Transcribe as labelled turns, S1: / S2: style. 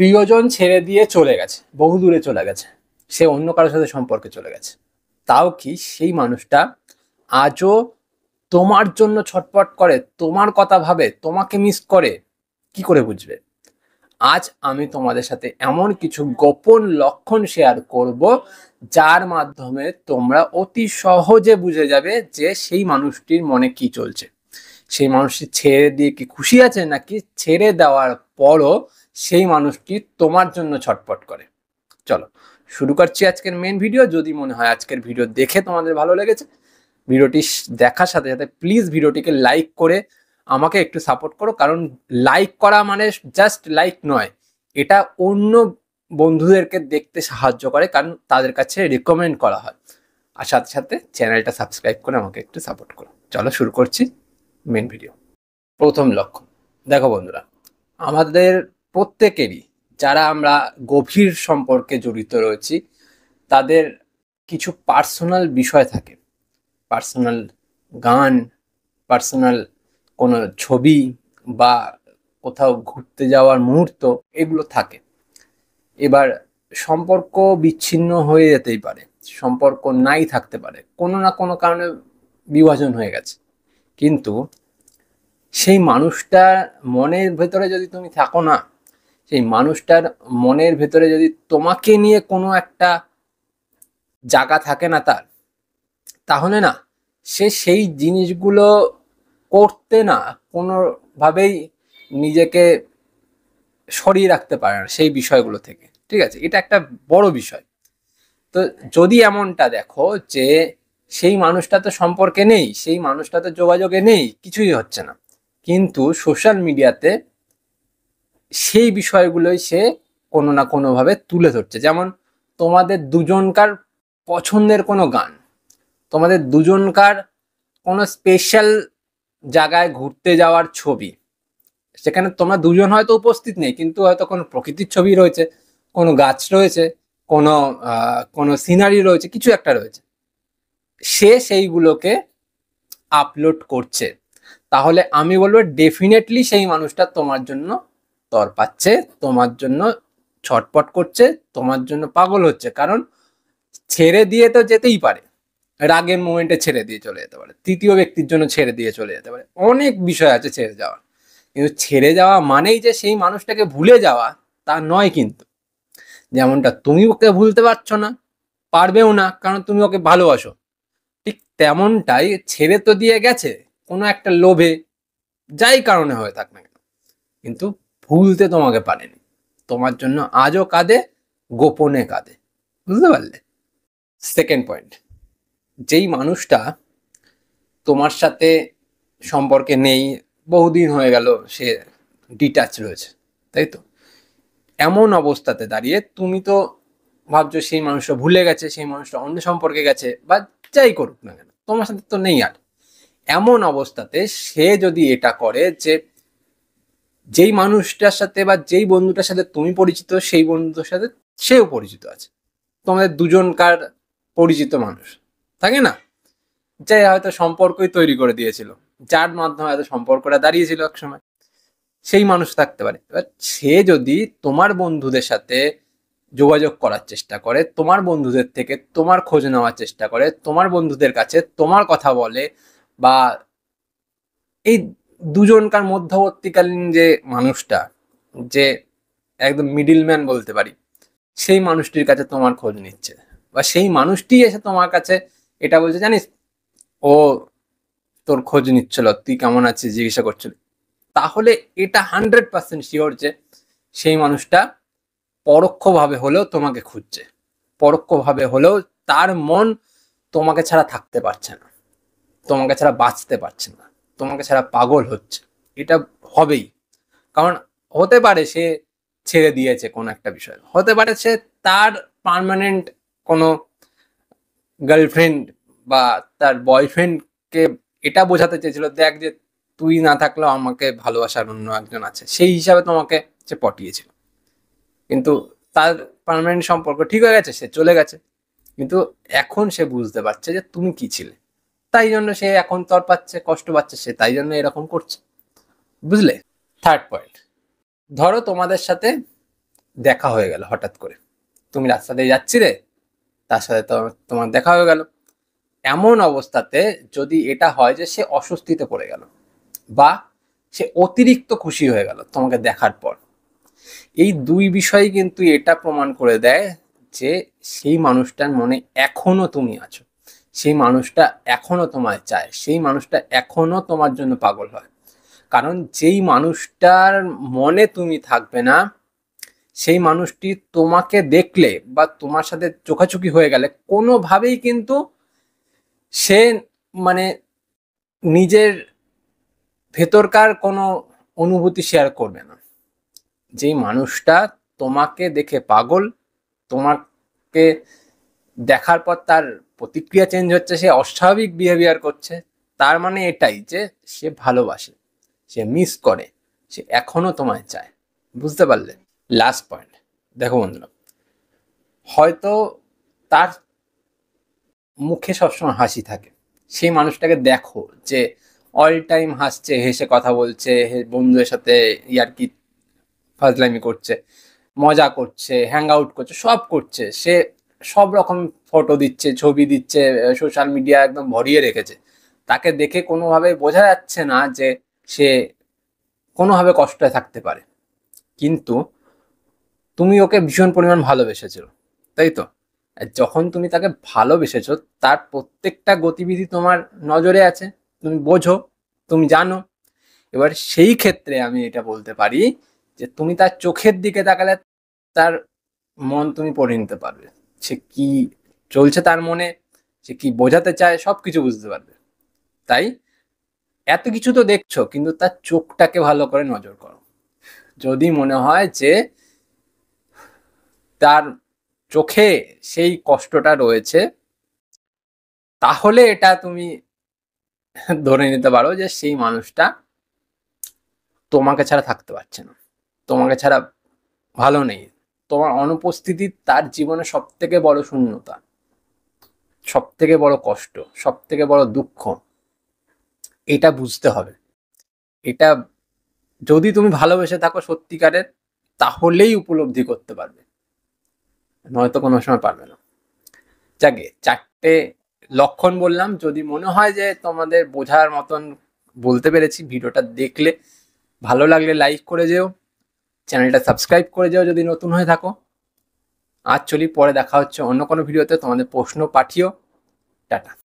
S1: প্রিয়জন ছেড়ে দিয়ে চলে গেছে, বহু দূরে চলে গেছে, সে অন্য কারোর সাথে সম্পর্কে চলে গেছে, তাও কি সেই মানুষটা আজও তোমার জন্য ছটফট করে, তোমার কথা ভাবে, তোমাকে মিস করে? কি করে বুঝবে? আজ আমি তোমাদের সাথে এমন কিছু গোপন লক্ষণ শেয়ার করব যার মাধ্যমে তোমরা অতি সহজে বুঝে যাবে যে সেই মানুষটির মনে কি চলছে, সেই মানুষটি ছেড়ে দিয়ে কি খুশি আছে, নাকি ছেড়ে দেওয়ার পরও সেই মানুষটি তোমার জন্য ছটফট করে। চলো শুরু করছি আজকের মেন ভিডিও। যদি মনে হয় আজকের ভিডিও দেখে তোমাদের ভালো লেগেছে, ভিডিওটি দেখার সাথে সাথে প্লিজ ভিডিওটিকে লাইক করে আমাকে একটু সাপোর্ট করো, কারণ লাইক করা মানে জাস্ট লাইক নয়, এটা অন্য বন্ধুদেরকে দেখতে সাহায্য করে, কারণ তাদের কাছে রেকমেন্ড করা হয়। আর সাথে সাথে চ্যানেলটা সাবস্ক্রাইব করে আমাকে একটু সাপোর্ট করো। চলো শুরু করছি মেন ভিডিও। প্রথম লক্ষণ, দেখো বন্ধুরা, আমাদের প্রত্যেকেরই, যারা আমরা গভীর সম্পর্কে জড়িত রয়েছি, তাদের কিছু পার্সোনাল বিষয় থাকে, পার্সোনাল গান, পার্সোনাল কোনো ছবি বা কোথাও ঘুরতে যাওয়ার মুহূর্ত, এগুলো থাকে। এবার সম্পর্ক বিচ্ছিন্ন হয়ে যেতেই পারে, সম্পর্ক নাই থাকতে পারে, কোনো না কোনো কারণে বিভাজন হয়ে গেছে, কিন্তু সেই মানুষটার মনের ভেতরে যদি তুমি থাকো না, সেই মানুষটার মনের ভেতরে যদি তোমাকে নিয়ে কোনো একটা জায়গা থাকে না তার, তাহলে না সে সেই জিনিসগুলো করতে না কোনোভাবেই নিজেকে সরিয়ে রাখতে পারে না সেই বিষয়গুলো থেকে। ঠিক আছে, এটা একটা বড় বিষয়। তো যদি এমনটা দেখো যে সেই মানুষটা তো সম্পর্কে নেই, সেই মানুষটা তো যোগাযোগে নেই, কিছুই হচ্ছে না, কিন্তু সোশ্যাল মিডিয়াতে সেই বিষয়গুলোই সে কোনো না কোনোভাবে তুলে ধরছে। যেমন তোমাদের দুজনকার পছন্দের কোনো গান, তোমাদের দুজনকার কোনো স্পেশাল জায়গায় ঘুরতে যাওয়ার ছবি, সেখানে তোমরা দুজন হয়তো উপস্থিত নেই, কিন্তু হয়তো কোনো প্রকৃতির ছবি রয়েছে, কোনো গাছ রয়েছে, কোনো কোনো সিনারি রয়েছে, কিছু একটা রয়েছে, সে সেইগুলোকে আপলোড করছে। তাহলে আমি বলবো ডেফিনেটলি সেই মানুষটা তোমার জন্য তরপাচ্ছে, তোমার জন্য ছটপট করছে, তোমার জন্য পাগল হচ্ছে। কারণ ছেড়ে দিয়ে তো যেতেই পারে, রাগের মোমেন্টে ছেড়ে দিয়ে চলে যেতে পারে, তৃতীয় ব্যক্তির জন্য ছেড়ে দিয়ে চলে যেতে পারে, অনেক বিষয় আছে ছেড়ে যাওয়ার। কিন্তু ছেড়ে যাওয়া মানেই যে সেই মানুষটাকে ভুলে যাওয়া তা নয় কিন্তু। যেমনটা তুমি ওকে ভুলতে পারছো না, পারবেও না, কারণ তুমি ওকে ভালোবাসো, ঠিক তেমনটাই ছেড়ে তো দিয়ে গেছে কোনো একটা লোভে, যাই কারণে হয়ে থাক না কেন, কিন্তু ভুলতে তোমাকে পারেনি, তোমার জন্য আজও কাঁদে, গোপনে কাঁদে। বুঝতে পারলে? সেকেন্ড পয়েন্ট, যেই মানুষটা তোমার সাথে সম্পর্কে নেই, বহুদিন হয়ে গেল সে ডিটাচ রয়েছে, তাই তো? এমন অবস্থাতে দাঁড়িয়ে তুমি তো ভাবছো সেই মানুষটা ভুলে গেছে, সেই মানুষটা অন্য সম্পর্কে গেছে, বা যাই করুক না কেন তোমার সাথে তো নেই আর। এমন অবস্থাতে সে যদি এটা করে যে যেই মানুষটার সাথে বা যেই বন্ধুটার সাথে তুমি পরিচিত, সেই বন্ধুটার সাথে সেও পরিচিত আছে, তোমাদের দুজনকার পরিচিত মানুষ থাকে না, যে হয়তো সম্পর্কই তৈরি করে দিয়েছিল, যার মাধ্যমে হয়তো সম্পর্কটা দাঁড়িয়েছিল একসময়, সেই মানুষ থাকতে পারে। এবার সে যদি তোমার বন্ধুদের সাথে যোগাযোগ করার চেষ্টা করে, তোমার বন্ধুদের থেকে তোমার খোঁজ নেওয়ার চেষ্টা করে, তোমার বন্ধুদের কাছে তোমার কথা বলে, বা এই দুজনকার মধ্যবর্তীকালীন যে মানুষটা, যে একদম মিডিলম্যান বলতে পারি, সেই মানুষটির কাছে তোমার খোঁজ নিচ্ছে, বা সেই মানুষটি এসে তোমার কাছে এটা বলছে, জানিস ও তোর খোঁজ নিচ্ছিল, তুই কেমন আছিস জিজ্ঞাসা করছিল, তাহলে এটা 100% শিওর যে সেই মানুষটা পরোক্ষভাবে হলেও তোমাকে খুঁজছে, পরোক্ষভাবে হলেও তার মন তোমাকে ছাড়া থাকতে পারছে না, তোমাকে ছাড়া বাঁচতে পারছে না, তোমাকে ছাড়া পাগল হচ্ছে। এটা হবেই, কারণ হতে পারে সে ছেড়ে দিয়েছে কোনো একটা বিষয়, হতে পারে সে তার পার্মানেন্ট কোনো গার্লফ্রেন্ড বা তার বয়ফ্রেন্ডকে এটা বোঝাতে চেয়েছিল, দেখ যে তুই না থাকলেও আমাকে ভালোবাসার অন্য একজন আছে, সেই হিসাবে তোমাকে সে পটিয়েছিল, কিন্তু তার পার্মানেন্ট সম্পর্ক ঠিক হয়ে গেছে, সে চলে গেছে, কিন্তু এখন সে বুঝতে পারছে যে তুমি কি ছিলে, তাই জন্য সে এখন তর পাচ্ছে, কষ্ট পাচ্ছে, সে তাই জন্য এরকম করছে। বুঝলে? থার্ড পয়েন্ট, ধরো তোমাদের সাথে দেখা হয়ে গেল হঠাৎ করে, তুমি রাস্তা দিয়ে যাচ্ছিলে, তার সাথে তো তোমার দেখা হয়ে গেল। এমন অবস্থাতে যদি এটা হয় যে সে অস্বস্তিতে পড়ে গেল বা সে অতিরিক্ত খুশি হয়ে গেল তোমাকে দেখার পর, এই দুই বিষয় কিন্তু এটা প্রমাণ করে দেয় যে সেই মানুষটার মনে এখনো তুমি আছো, সেই মানুষটা এখনো তোমায় চায়, সেই মানুষটা এখনো তোমার জন্য পাগল হয়। কারণ যেই মানুষটার মনে তুমি থাকবে না, সেই মানুষটি তোমাকে দেখলে বা তোমার সাথে চোখাচোখি হয়ে গেলে কোনোভাবেই কিন্তু সে মানে নিজের ভেতরকার কোনো অনুভূতি শেয়ার করবে না। যেই মানুষটা তোমাকে দেখে পাগল, তোমাকে দেখার পর তার প্রতিক্রিয়া চেঞ্জ হচ্ছে, সে অস্বাভাবিক বিহেভিয়ার করছে, তার মানে এটাই যে সে ভালোবাসে, সে মিস করে, সে এখনো তোমায় চায়। বুঝতে পারলে? লাস্ট পয়েন্ট, দেখো বন্ধুরা, হয়তো তার মুখে সবসময় হাসি থাকে, সেই মানুষটাকে দেখো যে অল টাইম হাসছে, হেসে কথা বলছে, বন্ধুদের সাথে ইয়ার্কি ফাজলামি করছে, মজা করছে, হ্যাং আউট করছে, সব করছে, সে সব রকম ফটো দিচ্ছে, ছবি দিচ্ছে, সোশ্যাল মিডিয়া একদম ভরিয়ে রেখেছে। তাকে দেখে কোনোভাবে বোঝা যাচ্ছে না যে সে কোনোভাবে কষ্টে থাকতে পারে, কিন্তু তুমি ওকে ভীষণ পরিমাণ ভালোবেসেছো, তাই তো? আর যখন তুমি তাকে ভালোবেসেছো, তার প্রত্যেকটা গতিবিধি তোমার নজরে আছে, তুমি বোঝো, তুমি জানো। এবার সেই ক্ষেত্রে আমি এটা বলতে পারি যে তুমি তার চোখের দিকে তাকালে তার মন তুমি পড়ে নিতে পারবে, সে কি চলছে তার মনে, সে কি বোঝাতে চায়, সবকিছু বুঝতে পারবে। তাই এত কিছু তো দেখছো, কিন্তু তার চোখটাকে ভালো করে নজর করো। যদি মনে হয় যে তার চোখে সেই কষ্টটা রয়েছে, তাহলে এটা তুমি ধরে নিতে পারো যে সেই মানুষটা তোমাকে ছাড়া থাকতে পারছে না, তোমাকে ছাড়া ভালো নেই, তোমার অনুপস্থিতি তার জীবনে সব থেকে বড় শূন্যতা, সব থেকে বড় কষ্ট, সব থেকে বড় দুঃখ। এটা বুঝতে হবে। এটা যদি তুমি ভালোবেসে থাকো সত্যিকারের, তাহলেই উপলব্ধি করতে পারবে, নয়তো কোনো সময় পারবে না। যাকে 4টে লক্ষণ বললাম, যদি মনে হয় যে তোমাদের বোঝার মতন বলতে পেরেছি, ভিডিওটা দেখলে ভালো লাগলে লাইক করে যেও, চ্যানেলটা সাবস্ক্রাইব করে যেও যদি নতুন হয়ে থাকো। আজ চলি, পরে দেখা হচ্ছে অন্য কোনো ভিডিওতে। তোমাদের প্রশ্ন পাঠিও। টাটা।